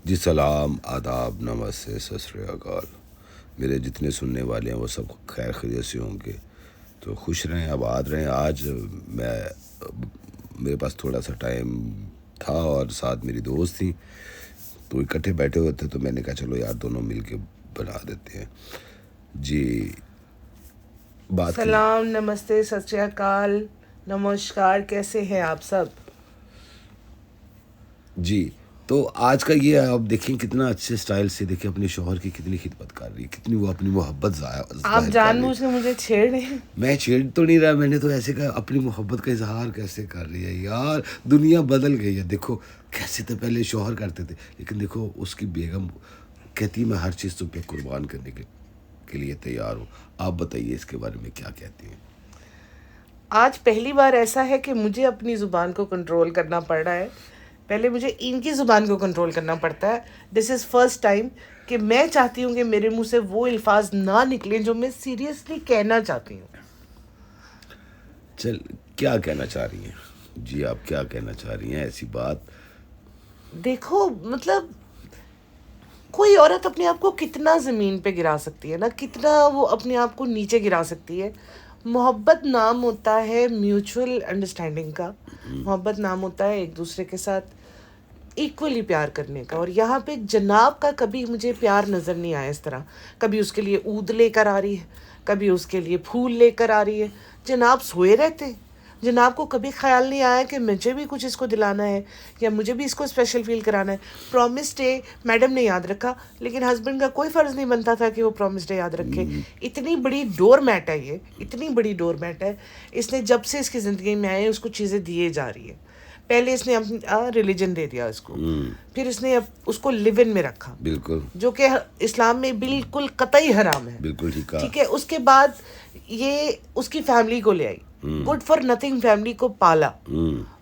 जी सलाम, आदाब, नमस्ते, सत श्री अकाल। मेरे जितने सुनने वाले हैं वो सब खैर खैरियत से होंगे, तो खुश रहें, आबाद रहें। आज मेरे पास थोड़ा सा टाइम था और साथ मेरी दोस्त थी, तो इकट्ठे बैठे हुए थे, तो मैंने कहा चलो यार दोनों मिल के बना देते हैं। जी, बात की। सलाम, नमस्ते, सत श्री अकाल, नमस्कार, कैसे हैं आप सब? जी, तो आज का ये आप देखें कितना अच्छे स्टाइल से, देखिए अपने शौहर की कितनी खिदमत कर रही है, कितनी वो अपनी मोहब्बत आप जाहिर कर रही है। जानबूझ के मुझे छेड़ रहे हैं। मैं छेड़ तो नहीं रहा, मैंने तो ऐसे कहा अपनी मोहब्बत का इजहार कैसे कर रही है यार। दुनिया बदल गई है, देखो कैसे तो पहले शौहर करते थे, लेकिन देखो उसकी बेगम कहती है मैं हर चीज़ तुम पे कुर्बान करने के लिए तैयार हूँ। आप बताइए इसके बारे में क्या कहती हैं। आज पहली बार ऐसा है कि मुझे अपनी ज़ुबान को कंट्रोल करना पड़ रहा है। पहले मुझे इनकी ज़ुबान को कंट्रोल करना पड़ता है। दिस इज़ फर्स्ट टाइम कि मैं चाहती हूँ कि मेरे मुंह से वो अल्फाज ना निकलें जो मैं सीरियसली कहना चाहती हूँ। चल, क्या कहना चाह रही हैं जी, आप क्या कहना चाह रही हैं ऐसी बात। देखो, मतलब कोई औरत अपने आप को कितना ज़मीन पे गिरा सकती है ना, कितना वो अपने आप को नीचे गिरा सकती है। मोहब्बत नाम होता है म्यूचुअल अंडरस्टैंडिंग का। मोहब्बत नाम होता है एक दूसरे के साथ इक्वली प्यार करने का। और यहाँ पे जनाब का कभी मुझे प्यार नज़र नहीं आया इस तरह। कभी उसके लिए ऊद लेकर आ रही है, कभी उसके लिए फूल लेकर आ रही है। जनाब सोए रहते हैं। जनाब को कभी ख्याल नहीं आया कि मुझे भी कुछ इसको दिलाना है या मुझे भी इसको स्पेशल फील कराना है। प्रॉमिस डे मैडम ने याद रखा, लेकिन हस्बैंड का कोई फ़र्ज़ नहीं बनता था कि वो प्रॉमिस डे याद रखे। इतनी बड़ी डोर मैट है ये, इतनी बड़ी डोर मैट है। इसने जब से इसकी ज़िंदगी में आए उसको चीज़ें दिए जा रही है। पहले इसने अपना रिलीजन दे दिया इसको, फिर इसने उसको लिव इन में रखा, बिल्कुल, जो कि इस्लाम में बिल्कुल कतई हराम है। बिल्कुल ठीक कहा। ठीक है, उसके बाद ये उसकी फैमिली को ले आई, गुड फॉर नथिंग फैमिली को पाला,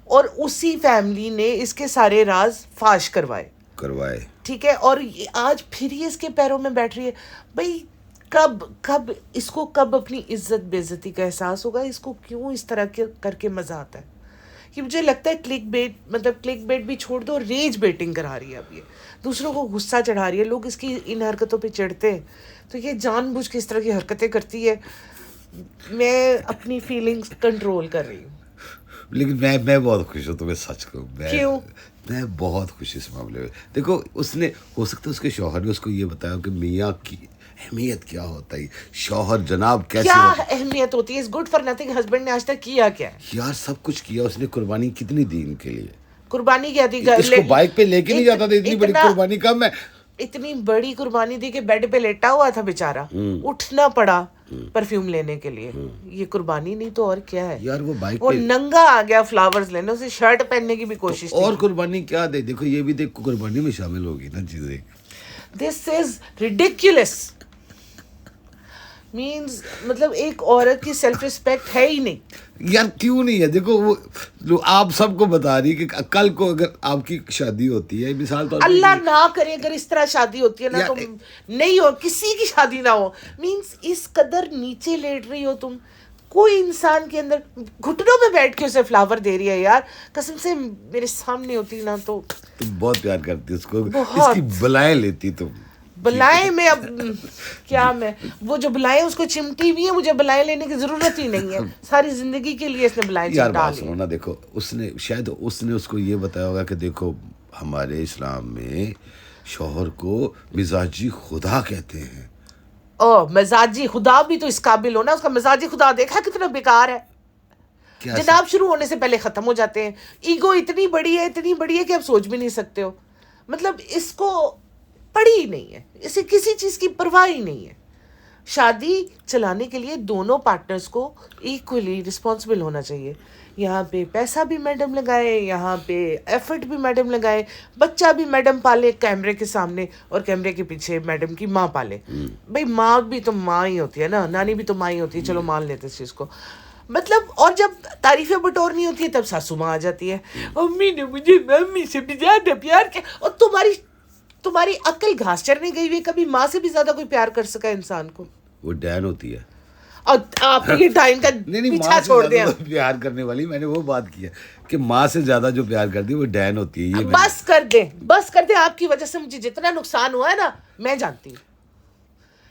और उसी फैमिली ने इसके सारे राज फाश करवाए। ठीक है, और आज फिर ये इसके पैरों में बैठ रही है। भाई, कब कब इसको कब अपनी इज्जत बेइज्जती का एहसास होगा? इसको क्यों इस तरह के करके मजा आता है? कि मुझे लगता है क्लिक बेट, मतलब क्लिक बेट भी छोड़ दो, रेज बेटिंग करा रही है अब ये, दूसरों को गुस्सा चढ़ा रही है। लोग इसकी इन हरकतों पे चिढ़ते हैं, तो ये जानबूझ के इस तरह की हरकतें करती है। मैं अपनी फीलिंग्स कंट्रोल कर रही हूँ। लेकिन मैं बहुत खुश हूँ, तुम्हें सच कहूँ, क्यों? मैं बहुत खुश इस मामले में। देखो उसने, हो सकता है उसके शौहर ने उसको ये बताया कि मियाँ की अहमियत क्या होता है, शौहर जनाब कैसे क्या होता अहमियत होती है? इस गुड फॉर नथिंग हस्बैंड ने आज तक किया क्या है? है। यार सब कुछ किया उसने, कुर्बानी कितनी दी इनके लिए। कुर्बानी क्या थी? इसको बाइक पे लेके नहीं जाता था, इतनी बड़ी इतना कुर्बानी कम है। इतनी बड़ी कुर्बानी दी कि बेड पे लेटा हुआ था बेचारा, उठना पड़ा परफ्यूम लेने के लिए। ये कुर्बानी नहीं तो और क्या है? यार वो बाइक वो पे, नंगा आ गया फ्लावर्स लेने, उसे शर्ट पहनने की भी तो कोशिश नहीं और की। कुर्बानी क्या दे, देखो ये भी देख कुर्बानी में शामिल होगी ना चीजें। This is ridiculous. मीन्स मतलब एक औरत की सेल्फ रिस्पेक्ट है ही नहीं। यार क्यों नहीं है, देखो वो आप सबको बता रही है कि कल को अगर आपकी शादी होती है, मिसाल तौर अल्लाह पे ना करे अगर इस तरह शादी होती है ना, यार तो नहीं हो, किसी की शादी ना हो। मीन्स इस कदर नीचे लेट रही हो तुम। कोई इंसान के अंदर घुटनों पे बैठ के उसे फ्लावर दे रही है यार, कसम से मेरे सामने होती ना तो। तुम बहुत प्यार करती है उसको, इसकी बहुत। बलाएं लेती तुम। ठीक बलाएं है में अब क्या मैं, वो जो बलाएं उसको चिमटी भी है, मुझे बलाएं लेने की जरूरत ही नहीं है। सारी जिंदगी के लिए इसने बलाएं यार चिमटा बात ली सुनो है। ना, देखो उसने शायद उसने उसको ये बताया होगा कि देखो हमारे इस्लाम में शौहर को मिजाजी खुदा कहते हैं। ओ, मिजाजी खुदा भी तो इस काबिल हो ना। उसका मिजाजी खुदा देखा कितना बेकार है। क्या सब। जनाब शुरू होने से पहले खत्म हो जाते हैं। ईगो इतनी बड़ी है, इतनी बड़ी है कि आप सोच भी नहीं सकते हो। मतलब इसको पड़ी ही नहीं है, इसे किसी चीज की परवाह ही नहीं है। शादी चलाने के लिए दोनों पार्टनर्स को इक्वली रिस्पॉन्सिबल होना चाहिए। यहाँ पे पैसा भी मैडम लगाए, यहाँ पे एफर्ट भी मैडम लगाए, बच्चा भी मैडम पाले कैमरे के सामने, और कैमरे के पीछे मैडम की माँ पाले। भाई माँ भी तो माँ ही होती है ना, नानी भी तो माँ ही होती है, चलो मान लेते इस चीज़ को। मतलब और जब तारीफें बटोरनी होती है तब सासू माँ आ जाती है। मम्मी ने मुझे मम्मी से भी ज्यादा प्यार किया। और तुम्हारी तुम्हारी अक्ल घास चरने गई हुई, कभी माँ से भी ज्यादा कोई प्यार कर सका इंसान को? वो डैन होती है। और आप ये टाइम का नहीं पीछा माँ से छोड़ ज्यादा दिया। तो प्यार करने वाली, मैंने वो बात की है कि माँ से ज्यादा जो प्यार करती है वो डैन होती है, ये मैंने- बस कर दे, बस कर दे। आपकी वजह से मुझे जितना नुकसान हुआ है ना, मैं जानती हूँ।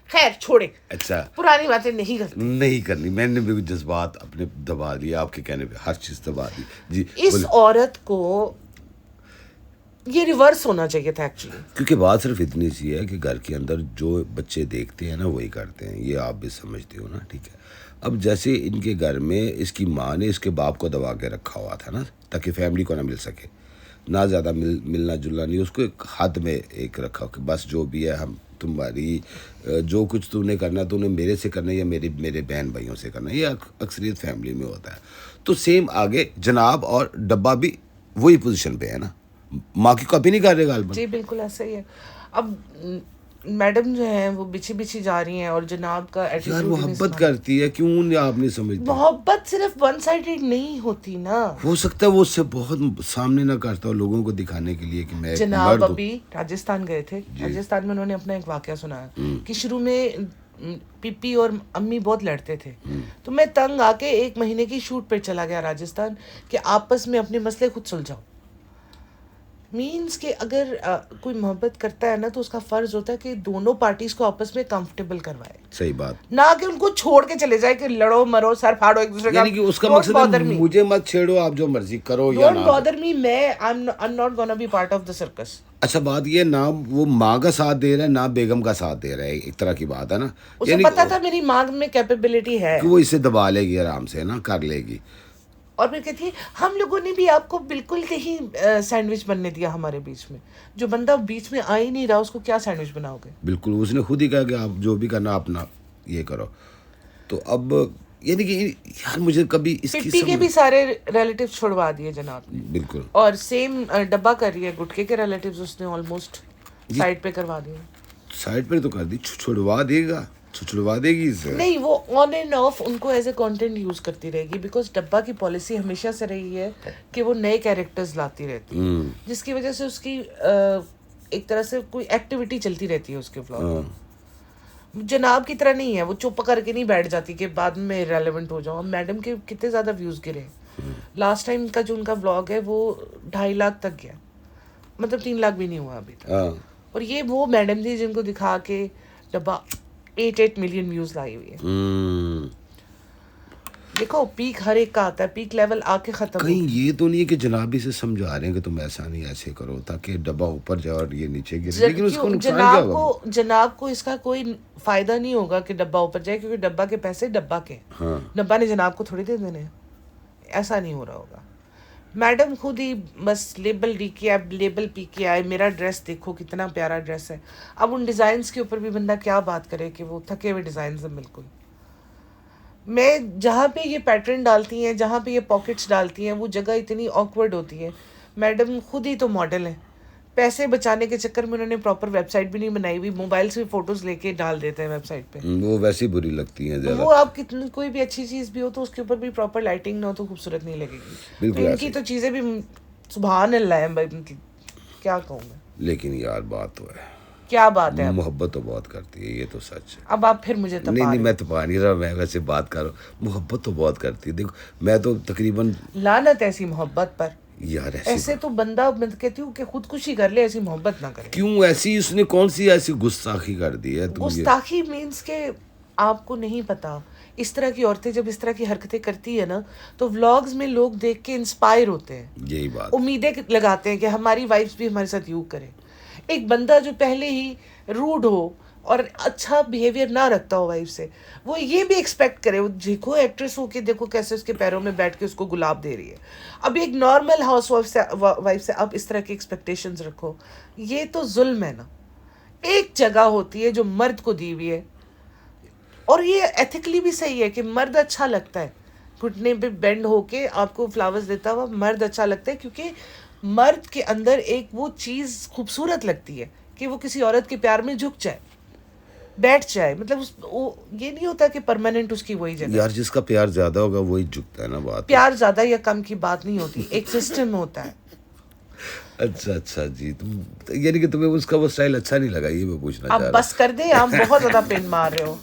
खैर छोड़े, अच्छा पुरानी बातें नहीं करते। नहीं करनी, मैंने भी जज्बात अपने दबा दिए, आपके कहने पे हर चीज दबा दी जी। इस बोले। औरत को ये रिवर्स होना चाहिए था एक्चुअली। क्योंकि बात सिर्फ इतनी सी है कि घर के अंदर जो बच्चे देखते हैं ना वही करते हैं, ये आप भी समझते हो ना, ठीक है। अब जैसे इनके घर में इसकी माँ ने इसके बाप को दबा के रखा हुआ था ना, ताकि फैमिली को ना मिल सके, ना ज़्यादा मिलना जुलना नहीं, उसको एक हद में एक रखा कि बस जो भी है हम तुम्हारी जो कुछ तूने करना तूने मेरे से करना है या मेरे बहन भाइयों से करना है, ये अक्सरियत फैमिली में होता है। तो सेम आगे जनाब और डब्बा भी वही पोजीशन पे है ना, माँ की कॉपी नहीं कर रहे गालबन। जी बिल्कुल ऐसा ही है। अब मैडम जो है वो बिछी बिछी जा रही हैं और जनाब का यार एटीट्यूड मोहब्बत करती है, क्यों नहीं आप नहीं समझते? मोहब्बत सिर्फ वन साइडेड नहीं होती ना। हो सकता है वो उससे बहुत सामने ना करता हो लोगों को दिखाने के लिए कि मैं एक जनाब मर्द हूँ। अभी राजस्थान गए थे, राजस्थान में उन्होंने अपना एक वाकया सुनाया कि शुरू में पिप्पी और अम्मी बहुत लड़ते थे, तो मैं तंग आके 1 महीने की शूट पे चला गया राजस्थान कि आपस में अपने मसले खुद सुलझाओ। मीन्स कि अगर कोई मोहब्बत करता है ना तो उसका फर्ज होता है कि दोनों पार्टीज को आपस में कंफर्टेबल करवाए, सही बात। ना कि उनको छोड़ के चले जाए कि लड़ो मरो सर फाड़ो एक दूसरे का। यानी कि उसका Don't मकसद bother है me. मुझे मत छेड़ो, आप जो मर्जी करो या Don't ना। bother me, I'm not gonna be part of the circus. अच्छा बात ये ना वो माँ का साथ दे रहा है ना बेगम का साथ दे रहा है, एक तरह की बात है ना। उसे यानी पता था मेरी माँ में कैपेबिलिटी है कि वो इसे दबा लेगी आराम से ना, कर लेगी। और फिर कहती है हम लोगों ने भी आपको बिल्कुल नहीं सैंडविच बनने दिया हमारे बीच में। जो बंदा बीच में आ ही नहीं रहा उसको क्या सैंडविच बनाओगे? बिल्कुल, उसने खुद ही कहा कि आप जो भी करना अपना ये करो। तो अब यानी कि यार मुझे कभी इसकी पिप्पी के भी सारे रिलेटिव छुड़वा दिए जनाब ने। बिल्कुल। और सेम डब्बा कर रही है, गुटके के रिलेटिव्स उसने ऑलमोस्ट साइड पे करवा दिए। साइड पर तो कर दी, छुड़वा देगा, छुड़वा देगी इसे। नहीं, वो ऑन एंड ऑफ उनको एज ए कंटेंट यूज करती रहेगी, बिकॉज डब्बा की पॉलिसी हमेशा से रही है कि वो नए कैरेक्टर्स लाती रहती है, जिसकी वजह से उसकी एक तरह से कोई एक्टिविटी चलती रहती है उसके व्लॉग में। जनाब की तरह नहीं है, वो चुप करके नहीं बैठ जाती कि बाद में इरेलेवेंट हो जाओ। मैडम के कितने ज्यादा व्यूज गिरे। लास्ट टाइम का जो उनका व्लॉग है वो 2.5 लाख तक गया, मतलब 3 लाख भी नहीं हुआ अभी तक। और ये वो मैडम थी जिनको दिखा के डब्बा 8 मिलियन व्यूज लाई हुई है। देखो पीक हर एक का आता है, पीक लेवल आके खत्म। कहीं ये तो नहीं है कि जनाबी से समझा रहे हैं कि तुम ऐसा नहीं ऐसे करो ताकि डब्बा ऊपर जाए और ये नीचे गिरे, लेकिन उसको नुकसान क्या होगा? जनाब को इसका कोई फायदा नहीं होगा कि डब्बा ऊपर जाए, क्योंकि डब्बा के पैसे डब्बा के। डब्बा ने जनाब को थोड़ी दे देने हैं, ऐसा नहीं हो रहा होगा। मैडम खुद ही बस लेबल डी के आई, लेबल पी के आई, मेरा ड्रेस देखो कितना प्यारा ड्रेस है। अब उन डिज़ाइंस के ऊपर भी बंदा क्या बात करे कि वो थके हुए डिज़ाइन हैं बिल्कुल। मैं जहाँ पे ये पैटर्न डालती हैं, जहाँ पे ये पॉकेट्स डालती हैं, वो जगह इतनी ऑकवर्ड होती है। मैडम खुद ही तो मॉडल है, पैसे बचाने के चक्कर में उन्होंने प्रॉपर वेबसाइट भी नहीं बनाई हुई, मोबाइल से फोटोज लेके डाल देते हैं वेबसाइट पे। वो वैसी बुरी लगती हैं ज़्यादा। वो आप कितनी कोई भी अच्छी चीज़ भी हो तो उसके ऊपर भी प्रॉपर लाइटिंग ना हो तो खूबसूरत नहीं लगेगी। तो इनकी तो चीज़ें भी सुभान अल्लाह है भाई, क्या कहूँ मैं। लेकिन यार बात तो है, क्या बात है, मोहब्बत तो बहुत करती है, ये तो सच है। अब आप फिर मुझे नहीं मैं तो पा नहीं रहा, मैं वैसे बात कर रहा हूँ, मोहब्बत तो बहुत करती है। देखो मैं तो तकरीबन लानत ऐसी मोहब्बत पर यार ऐसे तो बंदा, मैं कहती हूँ कि खुदकुशी कर ले, ऐसी मोहब्बत ना करे। क्यों ऐसी, उसने कौन सी ऐसी गुस्ताखी कर दी है? गुस्ताखी मीन्स के आपको नहीं पता, इस तरह की औरतें जब इस तरह की हरकतें करती है ना तो व्लॉग्स में लोग देख के इंस्पायर होते हैं, यही बात, उम्मीदें लगाते हैं कि हमारी वाइफ्स भी हमारे साथ यूं करें। एक बंदा जो पहले ही रूड हो और अच्छा बिहेवियर ना रखता हो वाइफ से, वो ये भी एक्सपेक्ट करे, वो देखो एक्ट्रेस हो के देखो कैसे उसके पैरों में बैठ के उसको गुलाब दे रही है। अब एक नॉर्मल हाउस वाइफ से आप इस तरह की एक्सपेक्टेशंस रखो, ये तो जुल्म है ना। एक जगह होती है जो मर्द को दी हुई है, और ये एथिकली भी सही है कि मर्द अच्छा लगता है, घुटने पे बेंड होके आपको फ्लावर्स देता हुआ मर्द अच्छा लगता है, क्योंकि मर्द के अंदर एक वो चीज़ खूबसूरत लगती है कि वो किसी औरत के प्यार में झुक जाए, बैठ जाए। मतलब ये नहीं होता कि परमानेंट उसकी वही जगह। यार जिसका प्यार ज्यादा होगा वही झुकता है ना। बात प्यार ज्यादा या कम की बात नहीं होती, एक सिस्टम होता है। अच्छा जी, तुम यानी कि तुम्हें उसका वो स्टाइल अच्छा नहीं लगा, ये मैं पूछना चाह रहा हूं। आप बस कर दे, आप बहुत ज्यादा पिन मार रहे हो।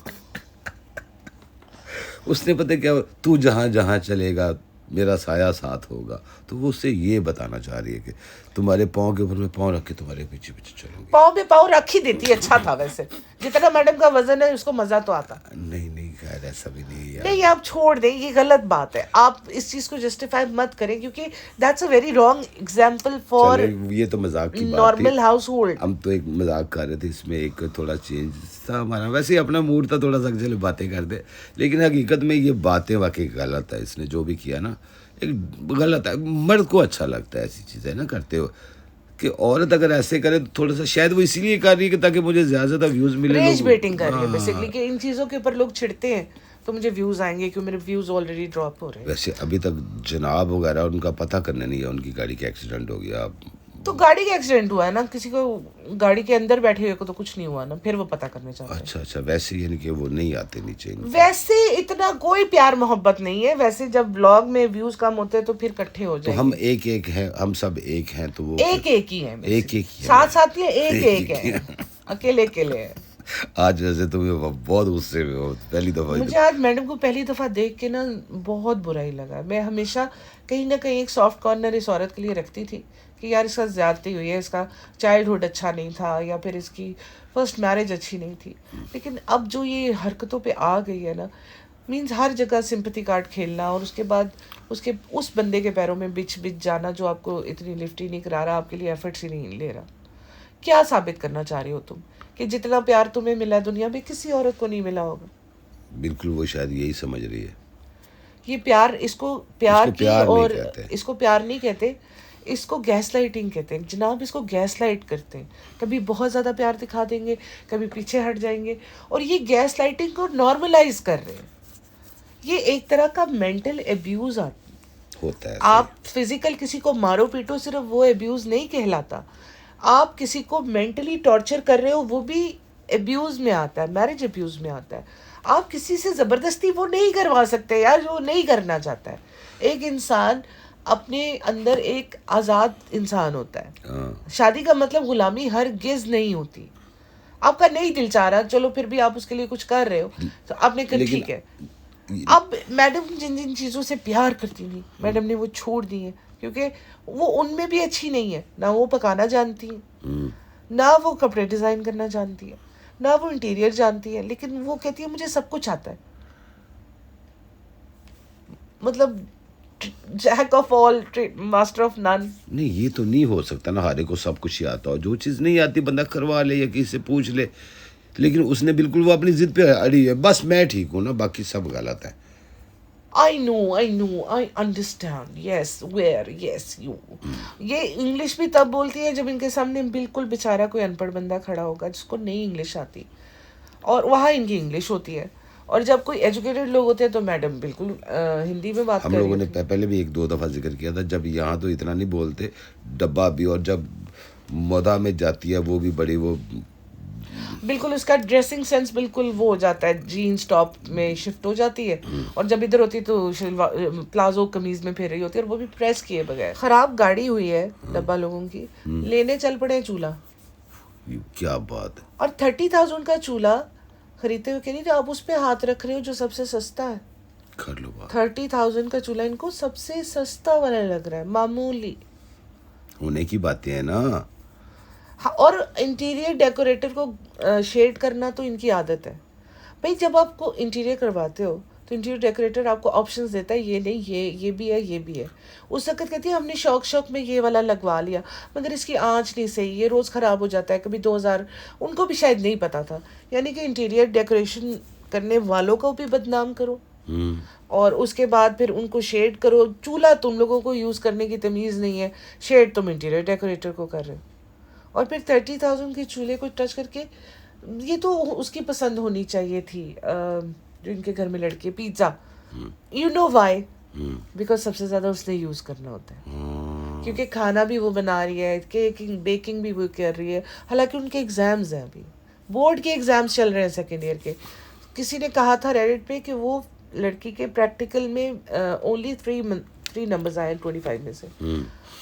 उसने पता है क्या, तू जहाँ जहाँ चलेगा मेरा साया साथ होगा, तो वो उससे ये बताना चाह रही है कि तुम्हारे पाँव के ऊपर मैं पाँव रख के तुम्हारे पीछे पीछे चलूंगी। पाँव में पाँव रख ही देती, अच्छा था वैसे, जितना मैडम का वजन है उसको मजा तो आता। नहीं नहीं खैर ऐसा भी नहीं यार। नहीं, आप छोड़ दें, ये गलत बात है, आप इस चीज को जस्टिफाई मत करें, क्योंकि that's a very wrong example for चलो ये तो मजाक की बात नॉर्मल थी, हाउस होल्ड। हम तो एक मजाक कर रहे थे, इसमें एक थोड़ा चेंज था हमारा, वैसे ही अपना मूड था थोड़ा सा, चलो बातें कर दे। लेकिन हकीकत में ये बातें वाकई गलत है, इसने जो भी किया ना एक गलत है। मर्द को अच्छा लगता है ऐसी चीज़ें ना करते हो, कि औरत अगर ऐसे करे तो थोड़ा सा शायद वो इसीलिए कर रही है कि ताकि मुझे ज़्यादा व्यूज़ मिले। रेज लोग बेटिंग कर रही है हाँ। बेसिकली, कि इन चीजों के ऊपर लोग छिड़ते हैं तो मुझे व्यूज आएंगे, क्योंकि मेरे व्यूज ऑलरेडी ड्रॉप हो रहे हैं। वैसे अभी तक जनाब वगैरह उनका पता करने नहीं है, उनकी गाड़ी का एक्सीडेंट हो गया। तो गाड़ी का एक्सीडेंट हुआ है ना, किसी को गाड़ी के अंदर बैठे हुए को तो कुछ नहीं हुआ ना, फिर वो पता करने चाहते हैं। अच्छा अच्छा, वैसे यानी कि वो नहीं आते नीचे। वैसे इतना कोई प्यार मोहब्बत नहीं है, वैसे जब ब्लॉग में व्यूज कम होते हैं तो फिर इकट्ठे हो तो जाएंगे। हम एक एक हैं, हम सब एक हैं, तो वो एक एक ही है, एक एक ही है। साथ साथ ही है, एक एक एक ही है, अकेले अकेले है। आज वैसे तुम्हें बहुत गुस्से में हो, पहली दफा मुझे आज मैडम को पहली दफा देख के ना बहुत बुरा ही लगा। मैं हमेशा कहीं ना कहीं एक सॉफ्ट कॉर्नर इस औरत के लिए रखती थी कि यार इसका ज्यादती हुई है, इसका चाइल्डहुड अच्छा नहीं था, या फिर इसकी फर्स्ट मैरिज अच्छी नहीं थी। लेकिन अब जो ये हरकतों पे आ गई है ना, मीन्स हर जगह सिंपैथी कार्ड खेलना, और उसके बाद उसके उस बंदे के पैरों में बिछ बिछ जाना जो आपको इतनी लिफ्ट ही नहीं करा रहा, आपके लिए एफर्ट्स ही नहीं ले रहा। क्या साबित करना चाह रही हो तुम कि जितना प्यार तुम्हें मिला है दुनिया में किसी औरत को नहीं मिला होगा? बिल्कुल वो शायद यही समझ रही है। ये प्यार, इसको प्यार इसको की प्यार नहीं और कहते। इसको प्यार नहीं कहते, इसको गैस लाइटिंग कहते हैं जनाब। इसको गैस लाइट करते हैं, कभी बहुत ज़्यादा प्यार दिखा देंगे, कभी पीछे हट जाएंगे, और ये गैस लाइटिंग को नॉर्मलाइज कर रहे हैं। ये एक तरह का मेंटल एब्यूज होता है। आप फिजिकल किसी को मारो पीटो, सिर्फ वो एब्यूज नहीं कहलाता। आप किसी को मेंटली टॉर्चर कर रहे हो, वो भी एब्यूज में आता है, मैरिज एब्यूज में आता है। आप किसी से ज़बरदस्ती वो नहीं करवा सकते यार, जो नहीं करना चाहता है। एक इंसान अपने अंदर एक आज़ाद इंसान होता है। हाँ। शादी का मतलब गुलामी हरगिज़ नहीं होती। आपका नहीं दिल चाह रहा, चलो फिर भी आप उसके लिए कुछ कर रहे हो, तो आपने कहा लेकिन ठीक है। अब मैडम जिन जिन चीज़ों से प्यार करती थी, मैडम ने वो छोड़ दी है, क्योंकि वो उनमें भी अच्छी नहीं है। ना वो पकाना जानती है, ना वो कपड़े डिज़ाइन करना जानती है, ना वो इंटीरियर जानती है, लेकिन वो कहती है मुझे सब कुछ आता है। मतलब jack of all, master of none. नहीं ये तो नहीं हो सकता ना, हारे को सब कुछ ही आता हो। जो चीज़ नहीं आती बंदा करवा ले या किसी से पूछ ले। लेकिन उसने बिल्कुल वो अपनी जिद पे अड़ी है, बस मैं ठीक हूँ ना, बाकी सब गलत है। I know, I understand. Yes, where? Yes, you. ये इंग्लिश भी तब बोलती है जब इनके सामने बिल्कुल बेचारा कोई अनपढ़ बंदा खड़ा होगा जिसको नहीं इंग्लिश आती, और वहाँ इनकी इंग्लिश होती है। और जब कोई एजुकेटेड लोग होते हैं तो मैडम बिल्कुल हिंदी में बात हम कर रही लोगों ने होती है। पहले भी एक दो दफ़ा जिक्र किया था, जब यहाँ तो इतना नहीं बोलते डब्बा भी, और जब मोदा में जाती है वो भी बड़ी वो बिल्कुल उसका ड्रेसिंग सेंस बिल्कुल वो हो जाता है, जीन्स टॉप में शिफ्ट हो जाती है, और जब इधर होती है तो प्लाजो कमीज में फिर रही होती है, और वो भी प्रेस किए बगैर। खराब गाड़ी हुई है डब्बा लोगों की, लेने चल पड़े चूल्हा। क्या बात है। और 30,000 का चूल्हा खरीदते हुए कह नहीं आप उस पे हाथ रख रहे हो जो सबसे सस्ता है। कर लो बात। 30,000 का चूल्हा इनको सबसे सस्ता वाला लग रहा है, मामूली। होने की बातें हैं ना। हाँ, और इंटीरियर डेकोरेटर को शेड करना तो इनकी आदत है भाई। जब आपको इंटीरियर करवाते हो तो इंटीरियर डेकोरेटर आपको ऑप्शंस देता है, ये नहीं, ये भी है, ये भी है। उस वक्त कहती है हमने शौक शौक में ये वाला लगवा लिया, मगर इसकी आंच नहीं सही, ये रोज़ ख़राब हो जाता है, कभी 2000। उनको भी शायद नहीं पता था। यानी कि इंटीरियर डेकोरेशन करने वालों को भी बदनाम करो, और उसके बाद फिर उनको शेड करो। चूल्हा तुम लोगों को यूज़ करने की तमीज़ नहीं है, शेड तुम इंटीरियर डेकोरेटर को कर रहे हो। और फिर 30,000 के चूल्हे को टच करके, ये तो उसकी पसंद होनी चाहिए थी। जो इनके घर में लड़के pizza, you know why, because सबसे ज़्यादा उसने यूज़ करना होता है, क्योंकि खाना भी वो बना रही है, केकिंग बेकिंग भी वो कर रही है। हालांकि उनके एग्ज़ाम्स हैं, अभी बोर्ड के एग्ज़ाम्स चल रहे हैं सेकेंड ईयर के। किसी ने कहा था रेडिट पे कि वो लड़की के प्रैक्टिकल में ओनली 3 नंबर्स आए 25 में से।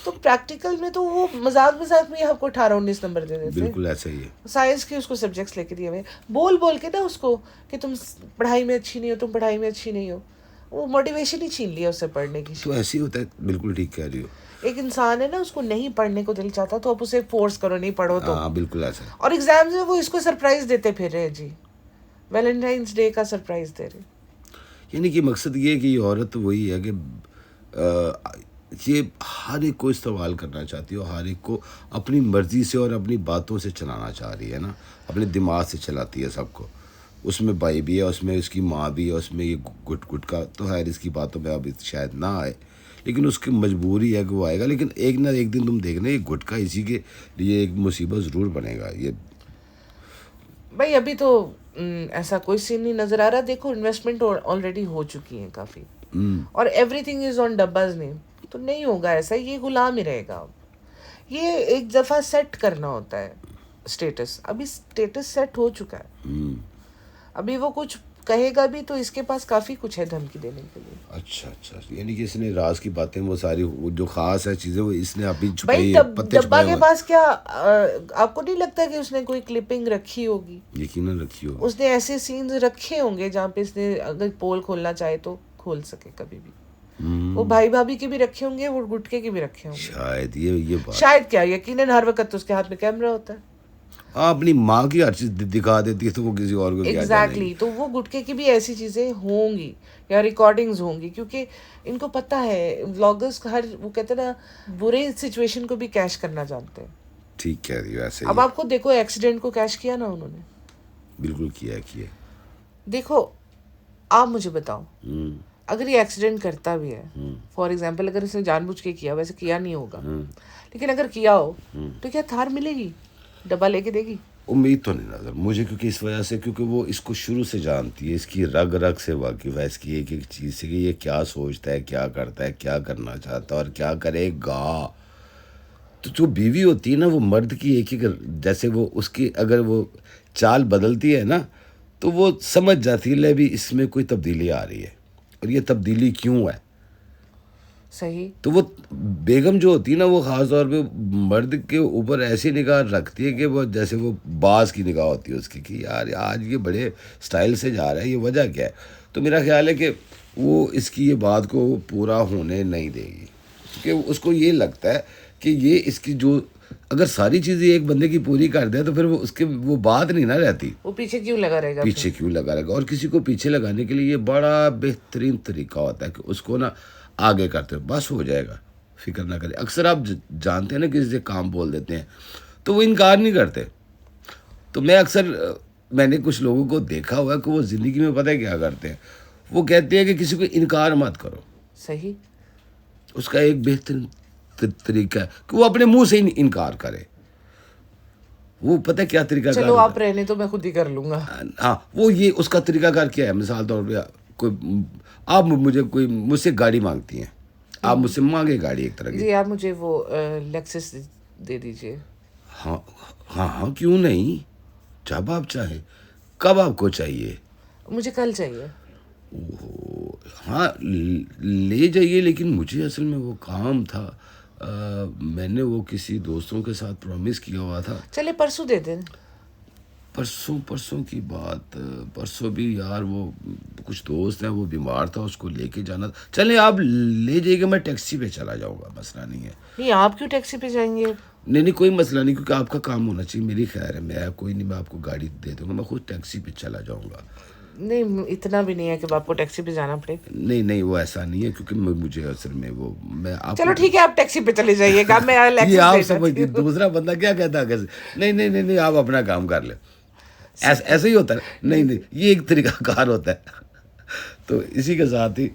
तो प्रैक्टिकल में तो वो मजाक मजाक में ही आपको 18-19 नंबर दे देते हैं। बिल्कुल ऐसा ही है। साइंस के उसको सब्जेक्ट्स लेके दिए हुए, बोल बोल के ना उसको कि तुम पढ़ाई में अच्छी नहीं हो, तुम पढ़ाई में अच्छी नहीं हो, वो मोटिवेशन ही छीन लिया उससे पढ़ने की। तो ऐसे ही होता है, बिल्कुल ठीक कह रही हो। एक इंसान है ना, उसको नहीं पढ़ने को दिल चाहता तो आप उसे फोर्स करो, नहीं पढ़ो तो। हाँ बिल्कुल ऐसा है। और एग्जाम्स में वो इसको सरप्राइज देते फिर रहे जी, वैलेंटाइंस डे का सरप्राइज दे रहे। यानी कि मकसद ये है कि ये औरत वही है कि ये हर एक को इस्तेमाल करना चाहती है और हर एक को अपनी मर्ज़ी से और अपनी बातों से चलाना चाह रही है ना, अपने दिमाग से चलाती है सबको। उसमें भाई भी है, उसमें उसकी माँ भी है, उसमें ये गुट गुट का तो है, इसकी बातों में अब शायद ना आए, लेकिन उसकी मजबूरी है कि वो आएगा। लेकिन एक ना एक दिन तुम देखना ये गुटखा इसी के लिए एक मुसीबत ज़रूर बनेगा। ये भाई अभी तो ऐसा कोई सीन नहीं नजर आ रहा। देखो इन्वेस्टमेंट ऑलरेडी हो चुकी है काफी, और एवरीथिंग इज ऑन डब्बाज नेम, तो नहीं होगा ऐसा, ये गुलाम ही रहेगा। अब ये एक दफा सेट करना होता है स्टेटस, अभी स्टेटस सेट हो चुका है। अभी वो कुछ कहेगा भी तो इसके पास काफी कुछ है धमकी देने के लिए। अच्छा अच्छा, यानी कि इसने राज की बातें वो सारी वो जो खास है चीज़ें वो इसने अभी छुपाई भाई है, पत्ते डब्बा छुपाए के हुए हैं। पास क्या आपको नहीं लगता कि उसने कोई क्लिपिंग रखी होगी? यकीनन रखी हो। उसने ऐसे सीन्स रखे होंगे जहाँ पे इसने अगर पोल खोलना चाहे तो खोल सके कभी भी। वो भाई भाभी के भी रखे होंगे, वो गुटके के भी रखे होंगे शायद ये बात। शायद, क्या यकीनन हर वक्त तो उसके हाथ में कैमरा होता है। हाँ, अपनी माँ की हर चीज दिखा देती है तो वो किसी और को क्या एग्जैक्टली तो वो गुटके की भी ऐसी चीजें होंगी या रिकॉर्डिंग्स होंगी, क्योंकि इनको पता है व्लॉगर्स हर वो कहते हैं ना बुरे सिचुएशन को भी कैश करना जानते हैं। ठीक कह रही हो, ऐसे ही अब आपको देखो एक्सीडेंट को कैश किया ना उन्होंने, बिल्कुल किया। देखो आप मुझे बताओ अगर ये एक्सीडेंट करता भी है, फॉर एग्जाम्पल अगर इसने जानबूझ के किया, वैसे किया नहीं होगा, लेकिन अगर किया हो तो क्या थार मिलेगी, डब्बा लेके देगी? उम्मीद तो नहीं नजर मुझे, क्योंकि इस वजह से, क्योंकि वो इसको शुरू से जानती है, इसकी रग रग से वाकिफ है, इसकी एक एक चीज़ से कि ये क्या सोचता है, क्या करता है, क्या करना चाहता है और क्या करेगा। तो जो बीवी होती है ना, वो मर्द की एक एक, जैसे वो उसकी अगर वो चाल बदलती है ना, तो वो समझ जाती है ले भी इसमें कोई तब्दीली आ रही है और ये तब्दीली क्यों है। सही। तो वो बेगम जो होती है ना, वो ख़ास तौर पे मर्द के ऊपर ऐसी निगाह रखती है कि वो जैसे वो बाज की निगाह होती है उसकी कि यार आज ये बड़े स्टाइल से जा रहा है, ये वजह क्या है। तो मेरा ख्याल है कि वो इसकी ये बात को पूरा होने नहीं देगी, क्योंकि उसको ये लगता है कि ये इसकी जो अगर सारी चीज़ें एक बंदे की पूरी कर दे तो फिर वो उसके वो बात नहीं ना रहती, वो पीछे क्यों लगा रहेगा? पीछे क्यों लगा रहेगा। और किसी को पीछे लगाने के लिए ये बड़ा बेहतरीन तरीका होता है कि उसको ना आगे करते हो, बस हो जाएगा, फिक्र ना करें। अक्सर आप जानते हैं ना किसी से काम बोल देते हैं तो वो इनकार नहीं करते। तो मैं अक्सर मैंने कुछ लोगों को देखा हुआ है कि वो ज़िंदगी में पता है क्या करते हैं, वो कहते हैं कि किसी को इनकार मत करो। सही। उसका एक बेहतरीन तरीका है कि वो अपने मुंह से ही इनकार करे। वो पता है क्या तरीका? चलो आप रहने तो मैं खुद ही कर लूंगा। हाँ, वो ये उसका तरीकाकार क्या है, मिसाल तौर पे कोई आप मुझे कोई मुझसे गाड़ी मांगती हैं, आप मुझसे मांगे गाड़ी एक तरह की। जी आप मुझे वो लेक्सस दे दीजिए। हाँ हाँ हाँ, क्यों नहीं, जब आप चाहे। कब आपको चाहिए? मुझे कल चाहिए। ओहो, हाँ ले जाइए, लेकिन मुझे असल में वो काम था, मैंने वो किसी दोस्तों के साथ प्रॉमिस किया हुआ था। चले परसों दे दें। परसों की बात, परसों भी यार वो कुछ दोस्त हैं, वो बीमार था, उसको लेके जाना था। चलें आप ले जाइएगा, मैं टैक्सी पे चला जाऊंगा, मसला नहीं है। नहीं आप क्यों टैक्सी पे जाएंगे? नहीं कोई मसला नहीं, क्योंकि आपका काम होना चाहिए, मेरी खैर है, मैं कोई नहीं, मैं आपको गाड़ी दे दूंगा, मैं खुद टैक्सी पे चला जाऊंगा। नहीं इतना भी नहीं है कि आपको टैक्सी पे जाना पड़े। नहीं वो ऐसा नहीं है, क्योंकि मुझे असल में वो मैं आप चलो ठीक है आप टैक्सी पे चले जाइएगा, मैं ये आप समझती, दूसरा बंदा क्या कहता है कैसे। नहीं आप अपना काम कर ले, ऐसे ही होता है। नहीं ये एक तरीका कार होता है। तो इसी के साथ ही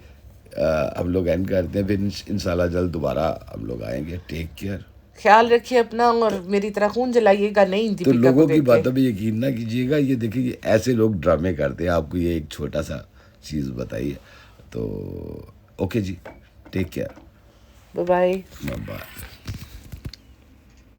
हम लोग एंड करते हैं, फिर इंशाल्लाह जल्द दोबारा हम लोग आएंगे। टेक केयर, ख्याल रखिए अपना, और मेरी तरह खून जलाइएगा नहीं। तो लोगों की बातों पे यकीन ना कीजिएगा, ये देखिए ऐसे लोग ड्रामे करते हैं। आपको ये एक छोटा सा चीज़ बताइए। तो ओके जी, take care, bye bye. Bye.